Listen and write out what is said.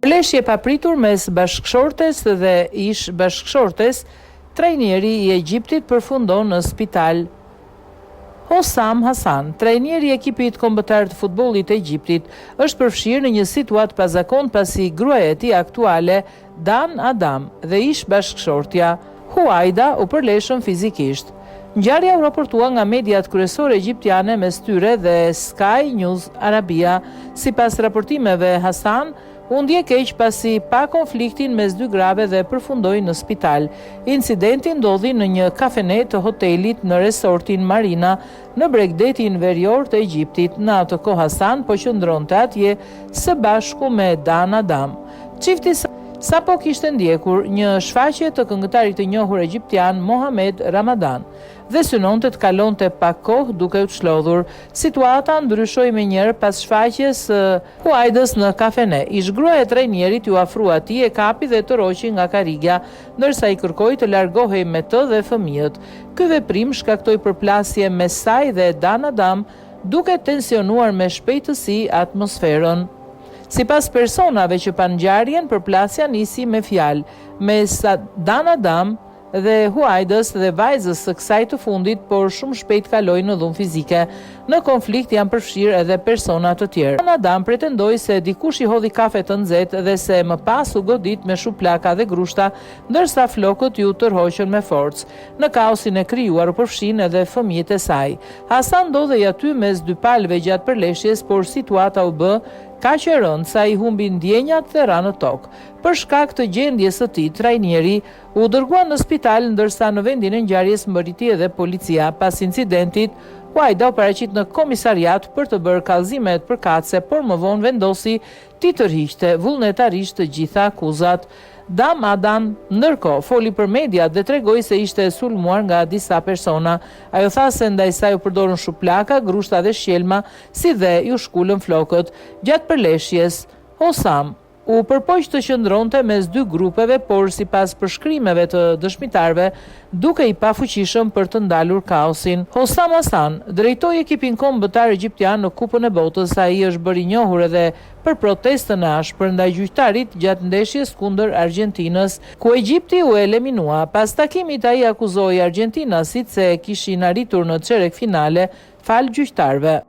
Leshje papritur mes bashkëshortes dhe ish bashkëshortes, trajneri i Egjiptit përfundon në spital. Hossam Hasan, trajneri i ekipit kombëtar të futbollit të Egjiptit, është përfshirë në një situatë pazakon pasi gruaja e tij aktuale, Dan Adam, dhe ish bashkëshortja, Huaida, u përleshën fizikisht. Ngjarja u raportua nga mediat kryesore egjiptiane, mes tyre dhe Sky News Arabia. Sipas raportimeve, Hasan u ndje keq pasi pa konfliktin mes dy grave dhe përfundoi në spital. Incidenti ndodhi në një kafene të hotelit në resortin Marina në bregdetin verior të Egjiptit. Në atë kohë Hasan po qëndronte atje së bashku me Dan Adam. Çifti sapo kishte ndjekur një shfaqje të këngëtarit të njohur egjiptian Mohamed Ramadan dhe synonte të kalonte pak kohë duke u çlodhur. Situata ndryshoi menjëherë pas shfaqjes Huaidës në kafene. Ish gruaja e trajnerit u afrua atij, e kapi dhe toroqi nga karrigja, ndërsa i kërkoi të largohej me të dhe fëmijët. Ky veprim shkaktoi përplasje mes saj dhe Dan Adam, duke tensionuar me shpejtësi atmosferën. Sipas personave që pan ngjarjen, përplasja nisi me fjalë mes Dan Adam dhe Huaidës dhe vajzës së kësaj të fundit, por shumë shpejt kaloi në dhunë fizike. Në konflikt janë përfshirë edhe persona të tjerë. Dan Adam pretendoi se dikush i hodhi kafe të nxehtë dhe se më pas u godit me shuplaka dhe grushta, ndërsa flokët ju tërhoqën me forcë. Në kaosin e krijuar u përfshin edhe fëmijët e saj. Hasan ndodhej aty mes dy palëve gjatë përleshjes, por situata u bë kaq e rëndë sa i humbi ndjenjat dhe ra në tokë. Për shkak të gjendjes së tij, trajneri u dërgua në spital, ndërsa në vendin e ngjarjes mbërriti edhe policia. Pas incidentit, Huaida u paraqit në komisariat për të bërë kallëzimet përkatëse, por më vonë vendosi t'i tërhiqte vullnetarisht të gjitha akuzat. Dan Adam ndërkohë foli për mediat dhe tregoi se ishte sulmuar nga disa persona. Ajo tha se ndaj saj u përdorën shuplaka, grushta dhe shjelma, si dhe ju shkulën flokët. Gjatë përleshjes, Hossam u përpoq të qëndronte mes dy grupeve, por sipas përshkrimeve të dëshmitarëve, duke i pafuqishëm për të ndalur kaosin. Hossam Hasan drejtoi ekipin kombëtar egjiptian në Kupën e Botës. Ai është bërë i njohur edhe për protestën e ashpër ndaj gjyqtarit gjatë ndeshjes kundër Argjentinës, ku Egjipti u eliminua. Pas takimit, ai akuzoi argjentinasit se kishin arritur në çerek finale fal gjyqtarëve.